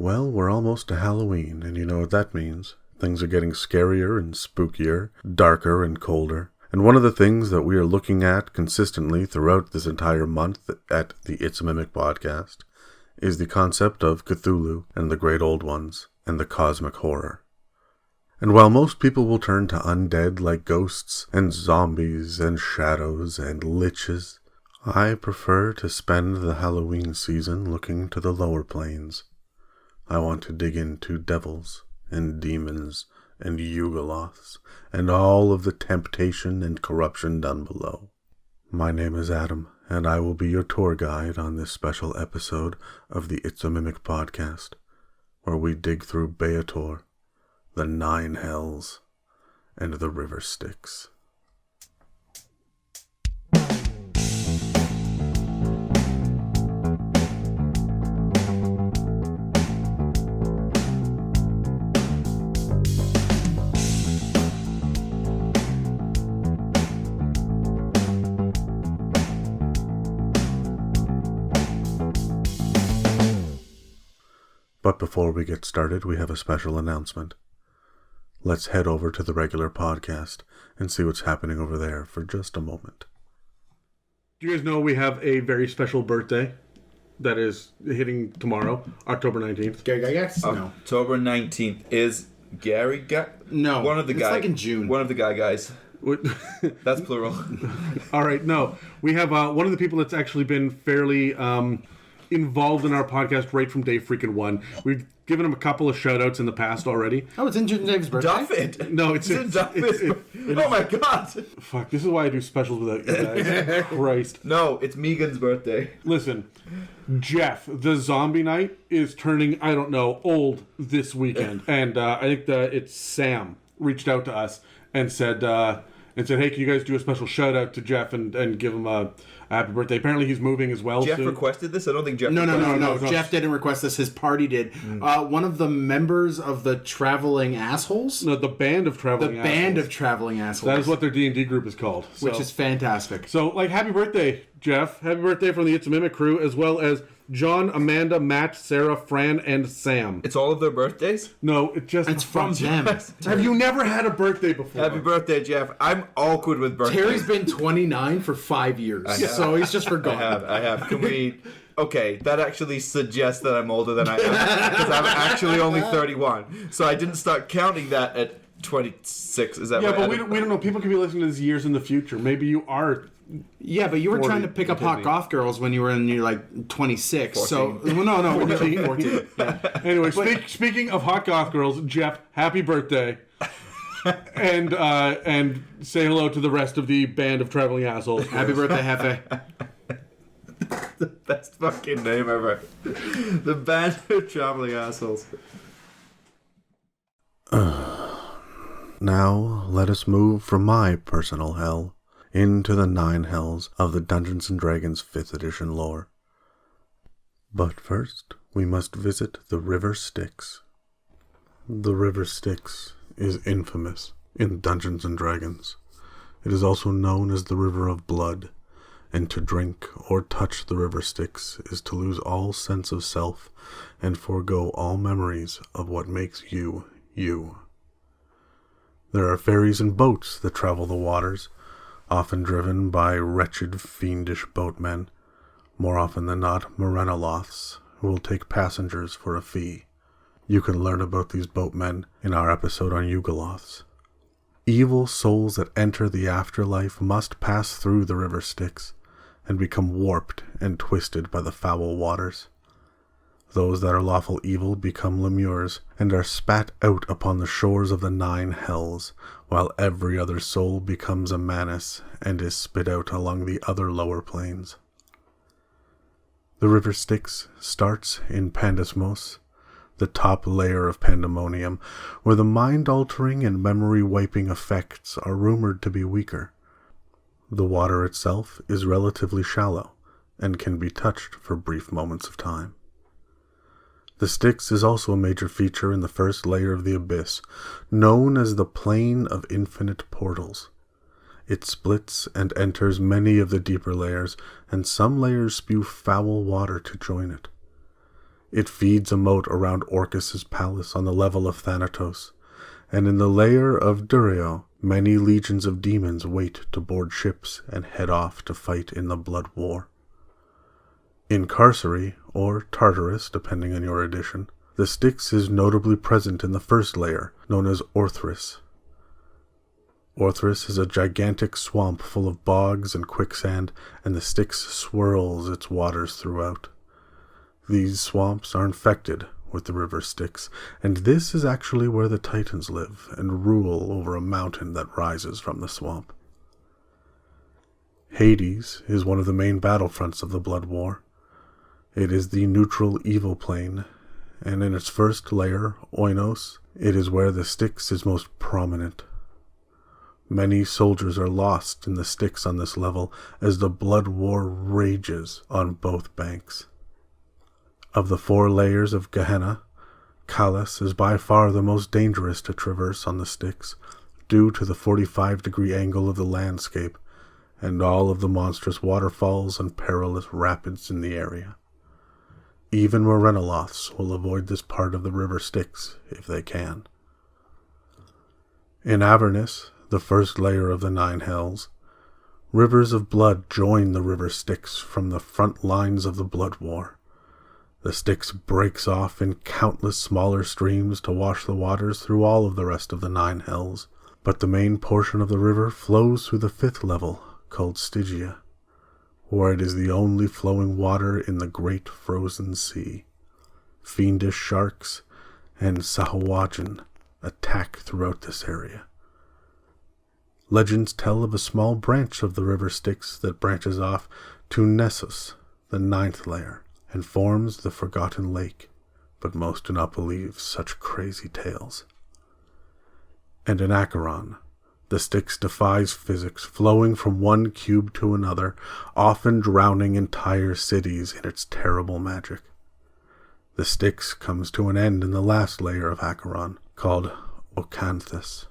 Well, we're almost to Halloween, and you know what that means. Things are getting scarier and spookier, darker and colder. And one of the things that we are looking at consistently throughout this entire month at the It's a Mimic podcast is the concept of Cthulhu and the Great Old Ones and the cosmic horror. And while most people will turn to undead like ghosts and zombies and shadows and liches, I prefer to spend the Halloween season looking to the lower planes. I want to dig into devils and demons and Yugoloths and all of the temptation and corruption done below. My name is Adam, and I will be your tour guide on this special episode of the It's a Mimic podcast, where we dig through Baator, the Nine Hells, and the River Styx. But before we get started, we have a special announcement. Let's head over to the regular podcast and see what's happening over there for just a moment. Do you guys know we have a very special birthday that is hitting tomorrow, October 19th? Yes? No. October 19th is Gary No. One of the it's guys. like in June. One of the guys. That's plural. All right, no. We have one of the people that's actually been fairly involved in our podcast right from day freaking one. We've given him a couple of shout-outs in the past already. Oh, it's in Dave's birthday? Duffit! No, it's in Duffit! Oh my god! Fuck, this is why I do specials without you guys. Christ. No, it's Megan's birthday. Listen, Jeff, the zombie knight, is turning, I don't know, old this weekend. And I think that it's Sam reached out to us and said, hey, can you guys do a special shout-out to Jeff and give him a happy birthday? Apparently he's moving as well. Jeff soon. requested this? I don't think Jeff No. Jeff didn't request this. His party did. One of the members of the Traveling Assholes? No, the Band of Traveling Assholes. The Band of Traveling Assholes. That is what their D&D group is called. Which is fantastic. So, happy birthday, Jeff. Happy birthday from the It's a Mimic crew, as well as John, Amanda, Matt, Sarah, Fran, and Sam. It's all of their birthdays? No, it's from them. Have you never had a birthday before? Happy birthday, Jeff. I'm awkward with birthdays. Terry's been 29 for 5 years, so he's just forgotten. I have. Can we... Okay, that actually suggests that I'm older than I am, because I'm actually only 31. So I didn't start counting that at 26. Is that yeah, right? but we don't know. People could be listening to this years in the future. Maybe you are... Yeah, but you were 40, trying to pick up hot goth girls when you were in your 26. 14. So no, 14. Yeah. Anyway, speaking of hot goth girls, Jeff, happy birthday, and say hello to the rest of the Band of Traveling Assholes. Happy birthday, Hefe. The best fucking name ever. The Band of Traveling Assholes. Now, let us move from my personal hell into the Nine Hells of the Dungeons & Dragons 5th edition lore. But first, we must visit the River Styx. The River Styx is infamous in Dungeons & Dragons. It is also known as the River of Blood, and to drink or touch the River Styx is to lose all sense of self and forego all memories of what makes you, you. There are ferries and boats that travel the waters, often driven by wretched, fiendish boatmen, more often than not Morenoloths, who will take passengers for a fee. You can learn about these boatmen in our episode on Yugoloths. Evil souls that enter the afterlife must pass through the River Styx and become warped and twisted by the foul waters. Those that are lawful evil become lemures and are spat out upon the shores of the Nine Hells, while every other soul becomes a manus and is spit out along the other lower planes. The River Styx starts in Pandesmos, the top layer of Pandemonium, where the mind-altering and memory-wiping effects are rumored to be weaker. The water itself is relatively shallow and can be touched for brief moments of time. The Styx is also a major feature in the first layer of the abyss, known as the Plane of Infinite Portals. It splits and enters many of the deeper layers, and some layers spew foul water to join it. It feeds a moat around Orcus's palace on the level of Thanatos, and in the lair of Durio, many legions of demons wait to board ships and head off to fight in the blood war. In Carcery, or Tartarus, depending on your edition, the Styx is notably present in the first layer, known as Orthrus. Orthrus is a gigantic swamp full of bogs and quicksand, and the Styx swirls its waters throughout. These swamps are infected with the River Styx, and this is actually where the Titans live and rule over a mountain that rises from the swamp. Hades is one of the main battlefronts of the Blood War. It is the neutral evil plane, and in its first layer, Oinos, it is where the Styx is most prominent. Many soldiers are lost in the Styx on this level as the blood war rages on both banks. Of the 4 layers of Gehenna, Kalas is by far the most dangerous to traverse on the Styx due to the 45-degree angle of the landscape and all of the monstrous waterfalls and perilous rapids in the area. Even Morenoloths will avoid this part of the River Styx if they can. In Avernus, the first layer of the 9 Hells, rivers of blood join the River Styx from the front lines of the Blood War. The Styx breaks off in countless smaller streams to wash the waters through all of the rest of the 9 Hells, but the main portion of the river flows through the 5th level, called Stygia, where it is the only flowing water in the great frozen sea. Fiendish sharks and Sahuagin attack throughout this area. Legends tell of a small branch of the River Styx that branches off to Nessus, the 9th layer, and forms the Forgotten Lake, but most do not believe such crazy tales. And in Acheron, the Styx defies physics, flowing from one cube to another, often drowning entire cities in its terrible magic. The Styx comes to an end in the last layer of Acheron, called Ocanthus.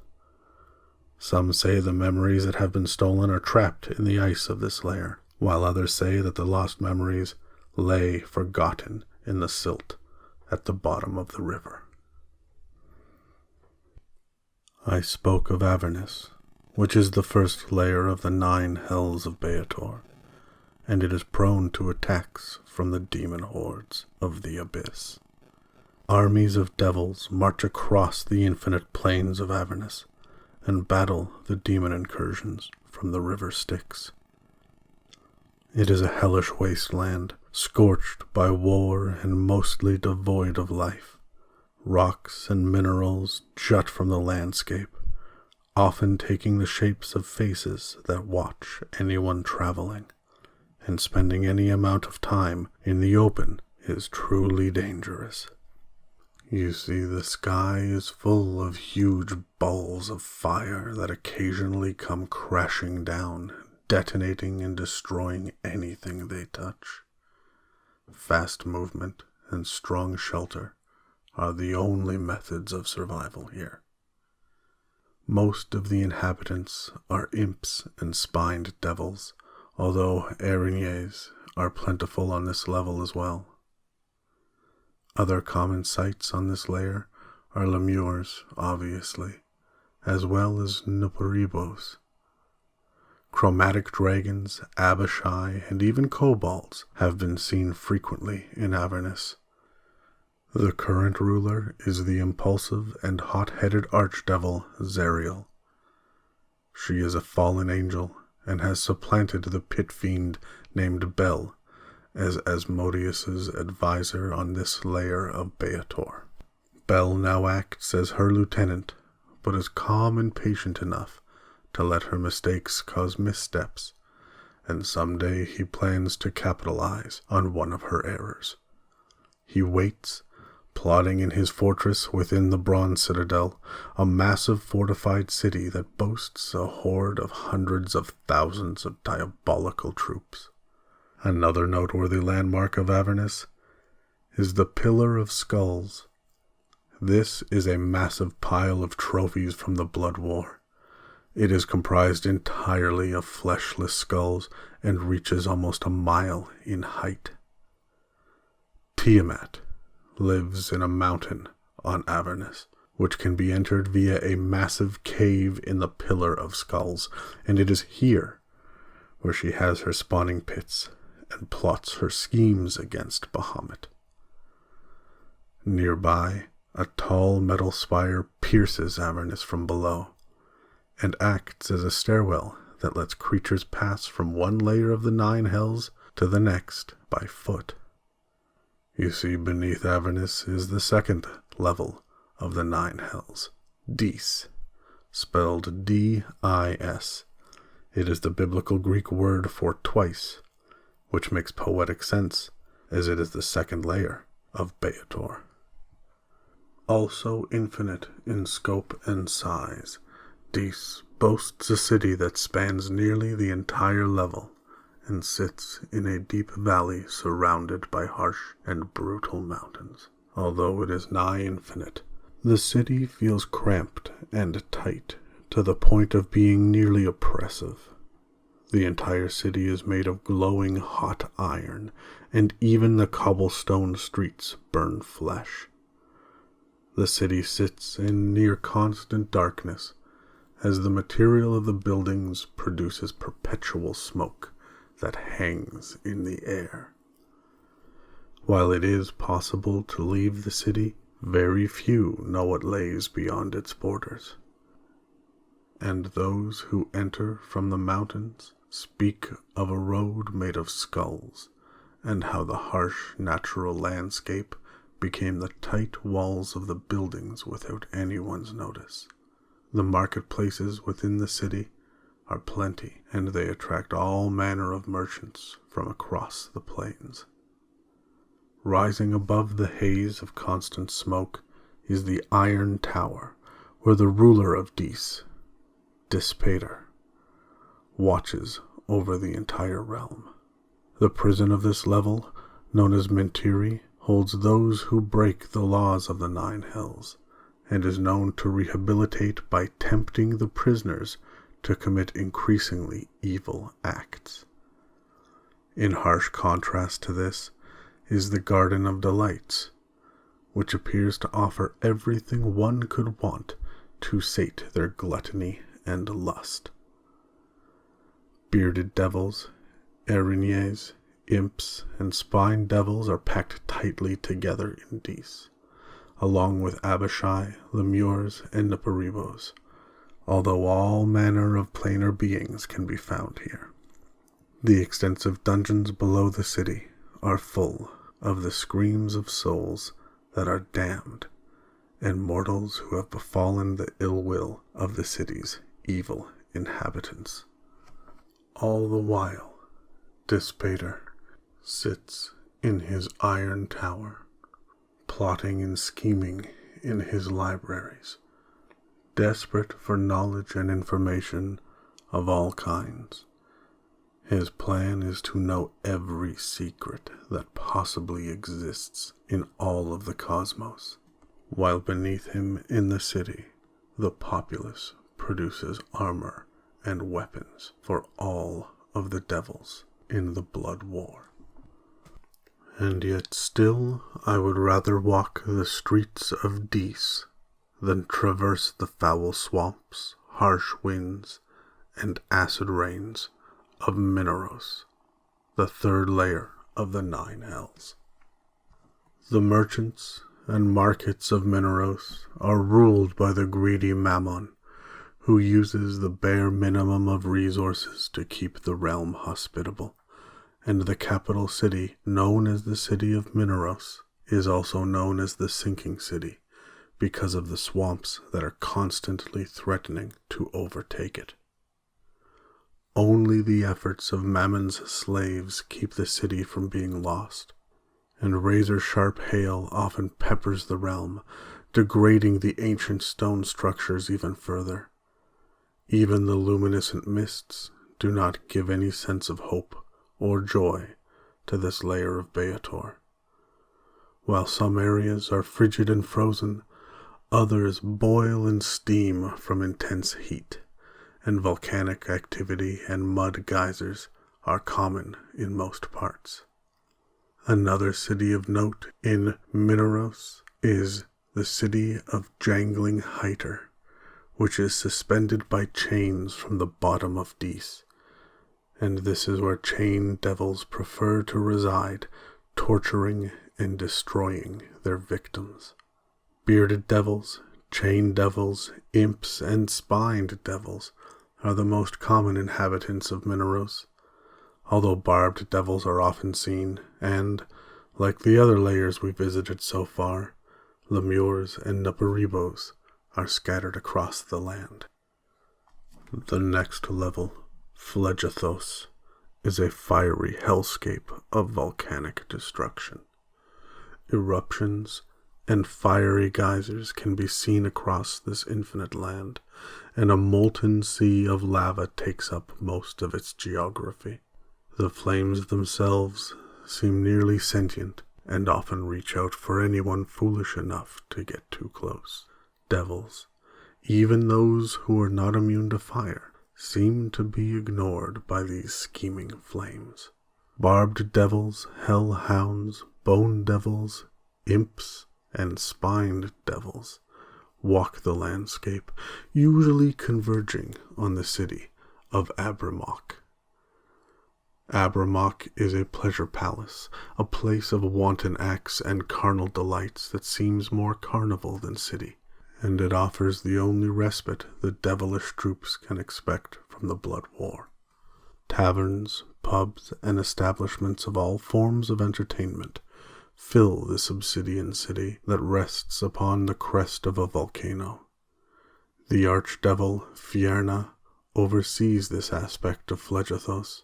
Some say the memories that have been stolen are trapped in the ice of this layer, while others say that the lost memories lay forgotten in the silt at the bottom of the river. I spoke of Avernus, which is the first layer of the 9 Hells of Baator, and it is prone to attacks from the demon hordes of the abyss. Armies of devils march across the infinite plains of Avernus and battle the demon incursions from the River Styx. It is a hellish wasteland, scorched by war and mostly devoid of life. Rocks and minerals jut from the landscape, often taking the shapes of faces that watch anyone traveling, and spending any amount of time in the open is truly dangerous. You see, the sky is full of huge balls of fire that occasionally come crashing down, detonating and destroying anything they touch. Fast movement and strong shelter are the only methods of survival here. Most of the inhabitants are imps and spined devils, although araignées are plentiful on this level as well. Other common sights on this layer are lemures, obviously, as well as nuperibos. Chromatic dragons, abishai, and even kobolds have been seen frequently in Avernus. The current ruler is the impulsive and hot-headed archdevil Zariel. She is a fallen angel and has supplanted the pit fiend named Bel as Asmodeus's advisor on this layer of Baator. Bel now acts as her lieutenant, but is calm and patient enough to let her mistakes cause missteps, and someday he plans to capitalize on one of her errors. He waits, plotting in his fortress within the Bronze Citadel, a massive fortified city that boasts a horde of hundreds of thousands of diabolical troops. Another noteworthy landmark of Avernus is the Pillar of Skulls. This is a massive pile of trophies from the Blood War. It is comprised entirely of fleshless skulls and reaches almost a mile in height. Tiamat lives in a mountain on Avernus, which can be entered via a massive cave in the Pillar of Skulls, and it is here where she has her spawning pits and plots her schemes against Bahamut. Nearby, a tall metal spire pierces Avernus from below, and acts as a stairwell that lets creatures pass from one layer of the Nine Hells to the next by foot. You see, beneath Avernus is the second level of the Nine Hells, Dis, spelled D-I-S. It is the biblical Greek word for twice, which makes poetic sense, as it is the second layer of Baator. Also infinite in scope and size, Dis boasts a city that spans nearly the entire level and sits in a deep valley surrounded by harsh and brutal mountains. Although it is nigh infinite, the city feels cramped and tight to the point of being nearly oppressive. The entire city is made of glowing hot iron, and even the cobblestone streets burn flesh. The city sits in near constant darkness, as the material of the buildings produces perpetual smoke that hangs in the air. While it is possible to leave the city, very few know what lays beyond its borders. And those who enter from the mountains speak of a road made of skulls, and how the harsh natural landscape became the tight walls of the buildings without anyone's notice. The marketplaces within the city are plenty, and they attract all manner of merchants from across the plains. Rising above the haze of constant smoke is the Iron Tower, where the ruler of Dis, Dispater, watches over the entire realm. The prison of this level, known as Mentiri, holds those who break the laws of the Nine Hells, and is known to rehabilitate by tempting the prisoners to commit increasingly evil acts. In harsh contrast to this is the Garden of Delights, which appears to offer everything one could want to sate their gluttony and lust. Bearded devils, araignées, imps, and spine devils are packed tightly together in Dis, along with Abishai, Lemures, and Niparibos, although all manner of planar beings can be found here. The extensive dungeons below the city are full of the screams of souls that are damned, and mortals who have befallen the ill will of the city's evil inhabitants. All the while, Dispater sits in his iron tower, plotting and scheming in his libraries, desperate for knowledge and information of all kinds. His plan is to know every secret that possibly exists in all of the cosmos, while beneath him in the city, the populace produces armor and weapons for all of the devils in the blood war. And yet still I would rather walk the streets of Dis than traverse the foul swamps, harsh winds, and acid rains of Minauros, the third layer of the Nine Hells. The merchants and markets of Minauros are ruled by the greedy Mammon, who uses the bare minimum of resources to keep the realm hospitable, and the capital city, known as the City of Minauros, is also known as the Sinking City, because of the swamps that are constantly threatening to overtake it. Only the efforts of Mammon's slaves keep the city from being lost, and razor-sharp hail often peppers the realm, degrading the ancient stone structures even further. Even the luminescent mists do not give any sense of hope or joy to this layer of Baator. While some areas are frigid and frozen, others boil and steam from intense heat, and volcanic activity and mud geysers are common in most parts. Another city of note in Minauros is the city of Jangling Hyter, which is suspended by chains from the bottom of Dis, and this is where chain devils prefer to reside, torturing and destroying their victims. Bearded devils, chain devils, imps, and spined devils are the most common inhabitants of Minauros, although barbed devils are often seen, and, like the other layers we visited so far, lemures and nuparibos are scattered across the land. The next level, Phlegethos, is a fiery hellscape of volcanic destruction. Eruptions and fiery geysers can be seen across this infinite land, and a molten sea of lava takes up most of its geography. The flames themselves seem nearly sentient, and often reach out for anyone foolish enough to get too close. Devils, even those who are not immune to fire, seem to be ignored by these scheming flames. Barbed devils, hellhounds, bone devils, imps, and spined devils walk the landscape, usually converging on the city of Abramok. Abramok is a pleasure palace, a place of wanton acts and carnal delights that seems more carnival than city, and it offers the only respite the devilish troops can expect from the blood war. Taverns, pubs, and establishments of all forms of entertainment fill this obsidian city that rests upon the crest of a volcano. The archdevil Fierna oversees this aspect of Phlegethos,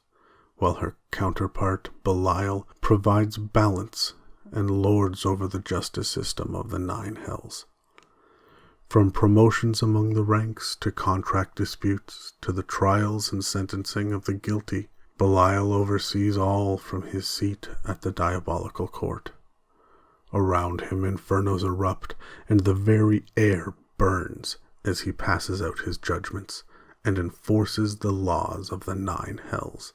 while her counterpart Belial provides balance and lords over the justice system of the Nine Hells. From promotions among the ranks to contract disputes to the trials and sentencing of the guilty, Belial oversees all from his seat at the diabolical court. Around him infernos erupt, and the very air burns as he passes out his judgments and enforces the laws of the Nine Hells.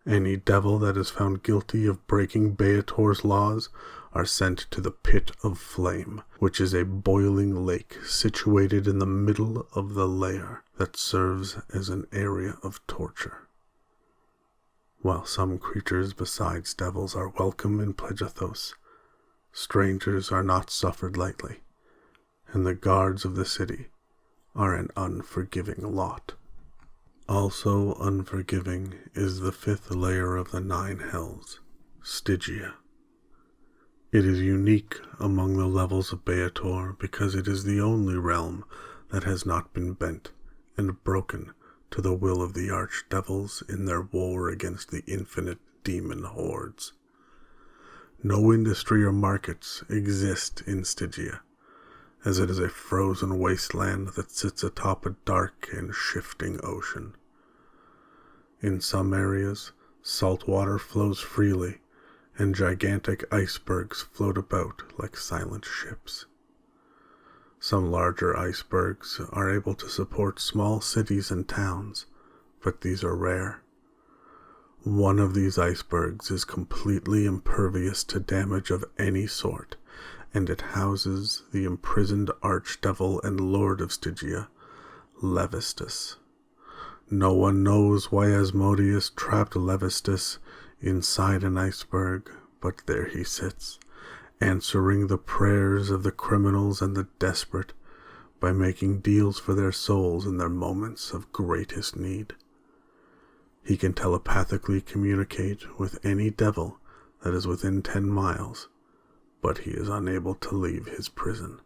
Any devil that is found guilty of breaking Baator's laws are sent to the Pit of Flame, which is a boiling lake situated in the middle of the Lair that serves as an area of torture. While some creatures besides devils are welcome in Phlegethos, strangers are not suffered lightly, and the guards of the city are an unforgiving lot. Also unforgiving is the fifth layer of the Nine Hells, Stygia. It is unique among the levels of Baator because it is the only realm that has not been bent and broken to the will of the archdevils in their war against the infinite demon hordes. No industry or markets exist in Stygia, as it is a frozen wasteland that sits atop a dark and shifting ocean. In some areas, salt water flows freely, and gigantic icebergs float about like silent ships. Some larger icebergs are able to support small cities and towns, but these are rare. One of these icebergs is completely impervious to damage of any sort, and it houses the imprisoned archdevil and lord of Stygia, Levistus. No one knows why Asmodeus trapped Levistus inside an iceberg, but there he sits, answering the prayers of the criminals and the desperate by making deals for their souls in their moments of greatest need. He can telepathically communicate with any devil that is within 10 miles, but he is unable to leave his prison.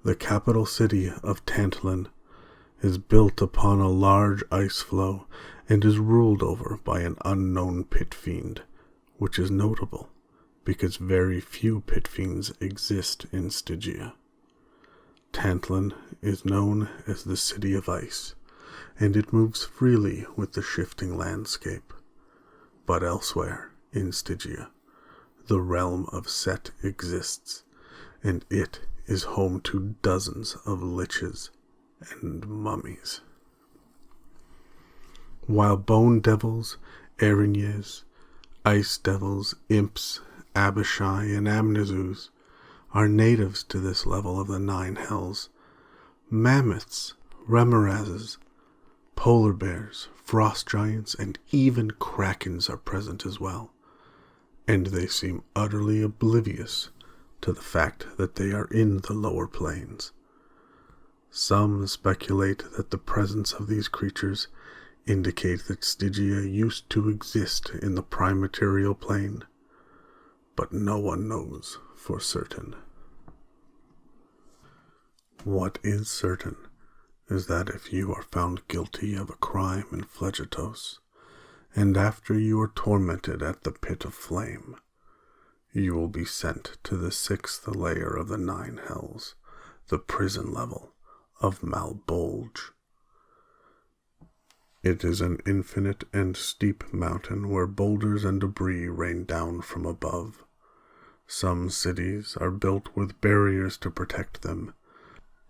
The capital city of Tantalon is built upon a large ice floe and is ruled over by an unknown pit fiend, which is notable because very few pit fiends exist in Stygia. Tantalon is known as the City of Ice, and it moves freely with the shifting landscape. But elsewhere, in Stygia, the realm of Set exists, and it is home to dozens of liches and mummies. While bone devils, araignées, Ice devils, imps, Abishai, and Amnesus are natives to this level of the Nine Hells. Mammoths, remorazes, polar bears, frost giants, and even krakens are present as well, and they seem utterly oblivious to the fact that they are in the lower planes. Some speculate that the presence of these creatures indicate that Stygia used to exist in the prime material plane, but no one knows for certain. What is certain is that if you are found guilty of a crime in Phlegethos, and after you are tormented at the pit of flame, you will be sent to the 6th layer of the Nine Hells, the prison level of Malbolge. It is an infinite and steep mountain where boulders and debris rain down from above. Some cities are built with barriers to protect them,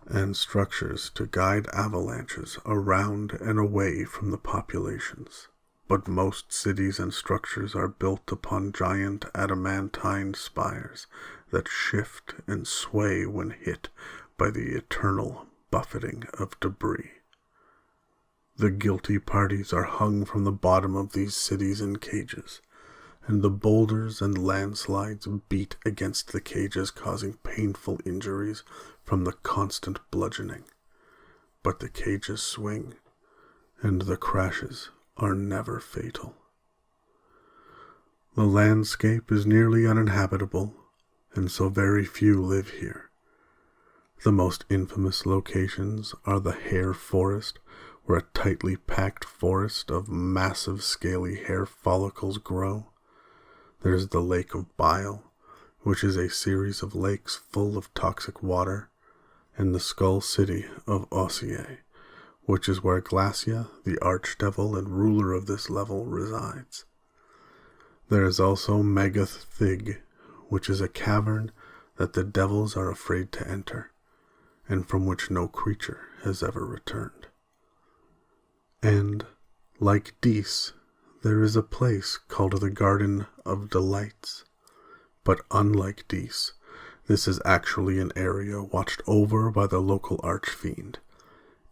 and structures to guide avalanches around and away from the populations. But most cities and structures are built upon giant adamantine spires that shift and sway when hit by the eternal buffeting of debris. The guilty parties are hung from the bottom of these cities in cages, and the boulders and landslides beat against the cages, causing painful injuries from the constant bludgeoning. But the cages swing, and the crashes are never fatal. The landscape is nearly uninhabitable, and so very few live here. The most infamous locations are the hair forest, where a tightly packed forest of massive scaly hair follicles grow. There's the Lake of Belial, which is a series of lakes full of toxic water, and the Skull City of Ossier, which is where Glasya, the archdevil and ruler of this level, resides. There is also Megath Thig, which is a cavern that the devils are afraid to enter, and from which no creature has ever returned. And, like Dis, there is a place called the Garden of Delights. But unlike Dis, this is actually an area watched over by the local archfiend,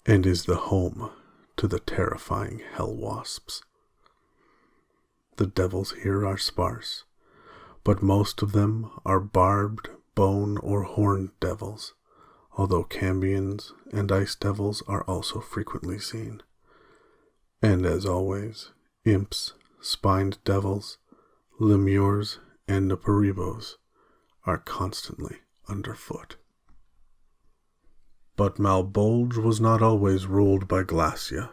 and is the home to the terrifying hell wasps. The devils here are sparse, but most of them are barbed, bone, or horned devils, although cambions and ice devils are also frequently seen. And as always, imps, spined devils, lemures, and Paribos are constantly underfoot. But Malbolge was not always ruled by Glasya.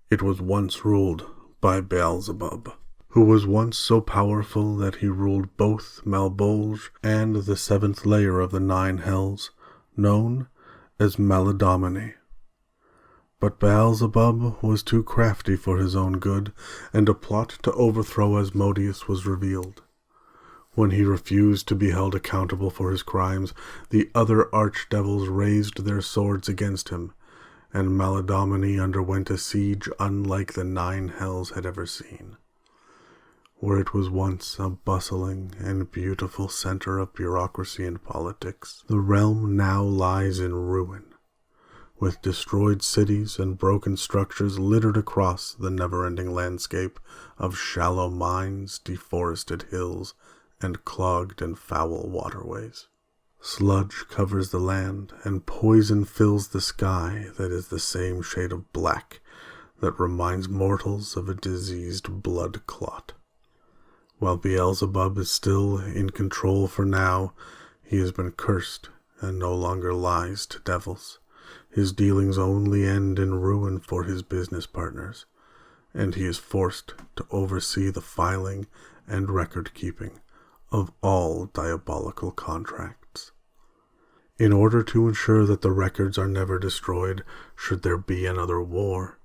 It was once ruled by Baalzebul, who was once so powerful that he ruled both Malbolge and the 7th layer of the Nine Hells, known as Maladomini. But Baalzebul was too crafty for his own good, and a plot to overthrow Asmodeus was revealed. When he refused to be held accountable for his crimes, the other archdevils raised their swords against him, and Maladomini underwent a siege unlike the Nine Hells had ever seen. Where it was once a bustling and beautiful center of bureaucracy and politics, the realm now lies in ruin, with destroyed cities and broken structures littered across the never-ending landscape of shallow mines, deforested hills, and clogged and foul waterways. Sludge covers the land, and poison fills the sky that is the same shade of black that reminds mortals of a diseased blood clot. While Beelzebub is still in control for now, he has been cursed and no longer lies to devils. His dealings only end in ruin for his business partners, and he is forced to oversee the filing and record-keeping of all diabolical contracts. In order to ensure that the records are never destroyed should there be another war,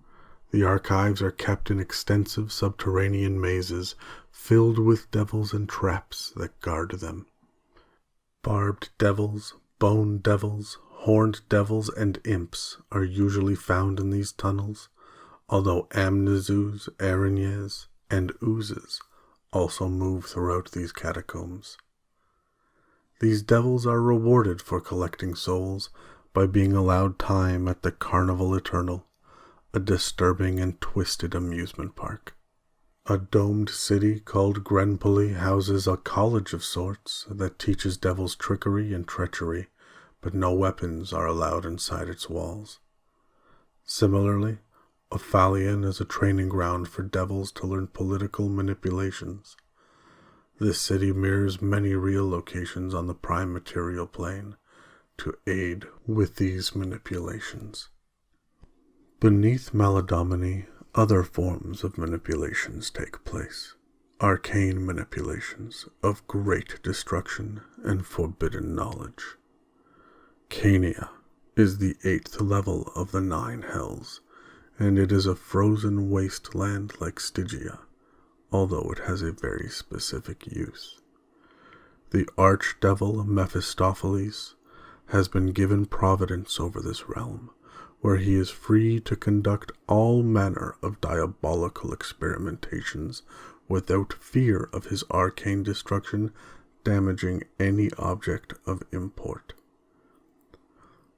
the archives are kept in extensive subterranean mazes filled with devils and traps that guard them. Barbed devils, bone devils, horned devils, and imps are usually found in these tunnels, although amnesus, araignées, and oozes also move throughout these catacombs. These devils are rewarded for collecting souls by being allowed time at the Carnival Eternal, a disturbing and twisted amusement park. A domed city called Grenpoli houses a college of sorts that teaches devils trickery and treachery, but no weapons are allowed inside its walls. Similarly, Ophalion is a training ground for devils to learn political manipulations. This city mirrors many real locations on the prime material plane to aid with these manipulations. Beneath Maladomini, other forms of manipulations take place. Arcane manipulations of great destruction and forbidden knowledge. Cania is the 8th level of the 9 Hells, and it is a frozen wasteland like Stygia, although it has a very specific use. The archdevil Mephistopheles has been given providence over this realm, where he is free to conduct all manner of diabolical experimentations without fear of his arcane destruction damaging any object of import.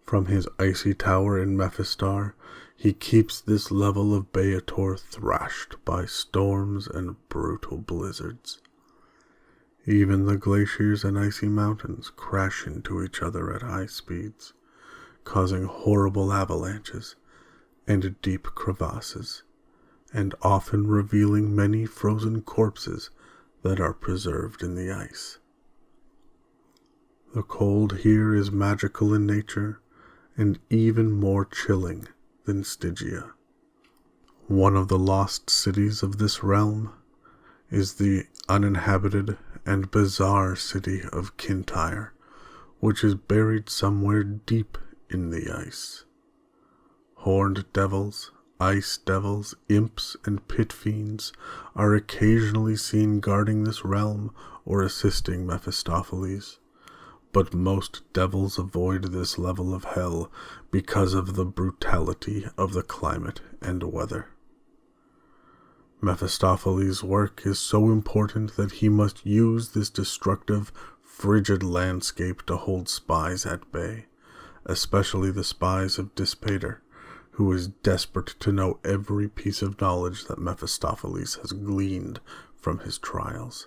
From his icy tower in Mephistar, he keeps this level of Baator thrashed by storms and brutal blizzards. Even the glaciers and icy mountains crash into each other at high speeds, causing horrible avalanches and deep crevasses, and often revealing many frozen corpses that are preserved in the ice. The cold here is magical in nature, and even more chilling than Stygia. One of the lost cities of this realm is the uninhabited and bizarre city of Kintyre, which is buried somewhere deep in the ice. Horned devils, ice devils, imps, and pit fiends are occasionally seen guarding this realm or assisting Mephistopheles, but most devils avoid this level of hell because of the brutality of the climate and weather. Mephistopheles' work is so important that he must use this destructive, frigid landscape to hold spies at bay, especially the spies of Dispater, who is desperate to know every piece of knowledge that Mephistopheles has gleaned from his trials.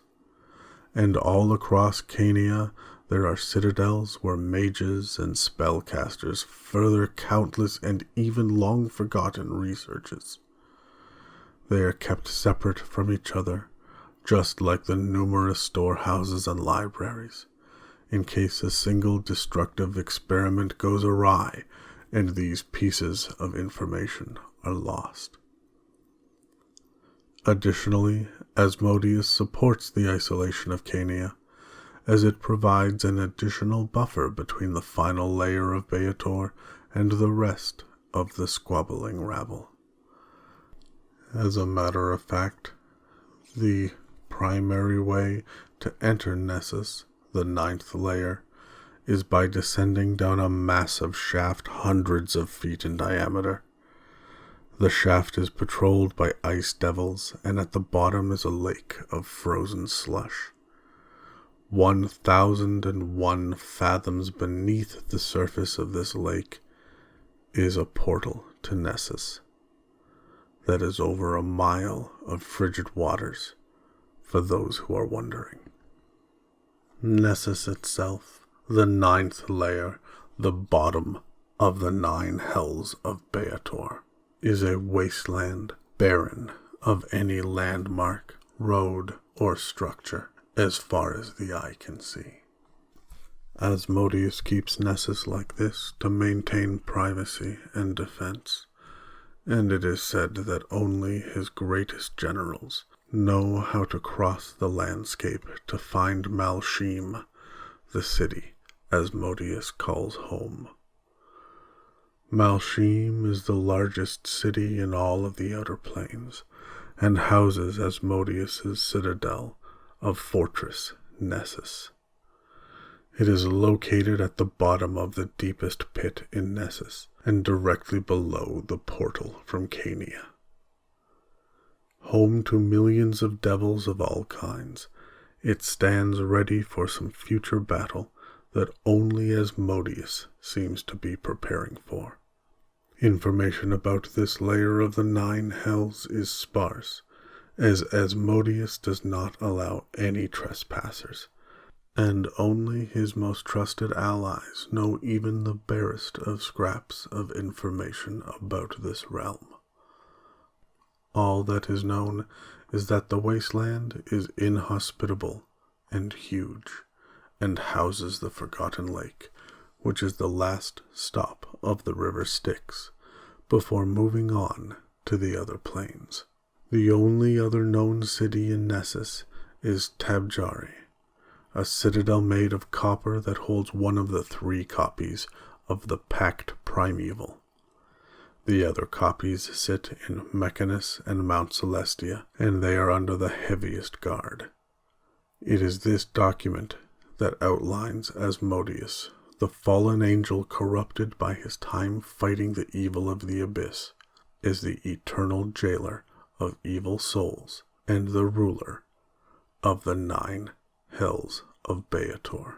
And all across Cania there are citadels where mages and spellcasters further countless and even long-forgotten researches. They are kept separate from each other, just like the numerous storehouses and libraries, in case a single destructive experiment goes awry and these pieces of information are lost. Additionally, Asmodeus supports the isolation of Cania, as it provides an additional buffer between the final layer of Baator and the rest of the squabbling rabble. As a matter of fact, the primary way to enter Nessus, the 9th layer, is by descending down a massive shaft hundreds of feet in diameter. The shaft is patrolled by ice devils, and at the bottom is a lake of frozen slush. 1,001 fathoms beneath the surface of this lake is a portal to Nessus that is over a mile of frigid waters, for those who are wondering. Nessus itself, the 9th layer, the bottom of the 9 Hells of Baator, is a wasteland barren of any landmark, road, or structure, as far as the eye can see. Asmodeus keeps Nessus like this to maintain privacy and defense, and it is said that only his greatest generals know how to cross the landscape to find Malbolge, the city Asmodeus calls home. Malbolge is the largest city in all of the Outer Plains, and houses Asmodeus's citadel of Fortress Nessus. It is located at the bottom of the deepest pit in Nessus, and directly below the portal from Cania. Home to millions of devils of all kinds, it stands ready for some future battle that only Asmodeus seems to be preparing for. Information about this layer of the Nine Hells is sparse, as Asmodeus does not allow any trespassers, and only his most trusted allies know even the barest of scraps of information about this realm. All that is known is that the wasteland is inhospitable and huge, and houses the Forgotten Lake, which is the last stop of the River Styx, before moving on to the other planes. The only other known city in Nessus is Tabjari, a citadel made of copper that holds one of the 3 copies of the Pact Primeval. The other copies sit in Mechanus and Mount Celestia, and they are under the heaviest guard. It is this document that outlines Asmodeus, the fallen angel corrupted by his time fighting the evil of the abyss, is the eternal jailer of evil souls and the ruler of the 9 Hells of Baator.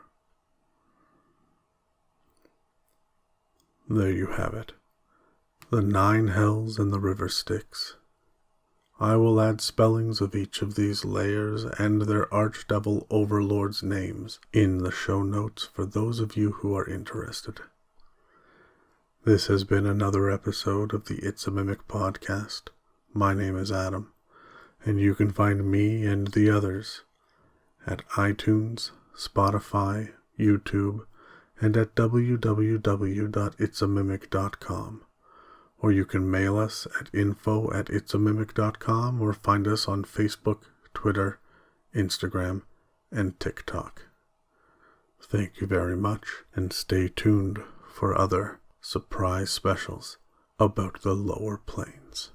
There you have it. The 9 Hells and the River Styx. I will add spellings of each of these layers and their archdevil overlords' names in the show notes for those of you who are interested. This has been another episode of the It's a Mimic podcast. My name is Adam, and you can find me and the others at iTunes, Spotify, YouTube, and at www.itsamimic.com. Or you can mail us at info@itsamimic.com or find us on Facebook, Twitter, Instagram, and TikTok. Thank you very much, and stay tuned for other surprise specials about the lower planes.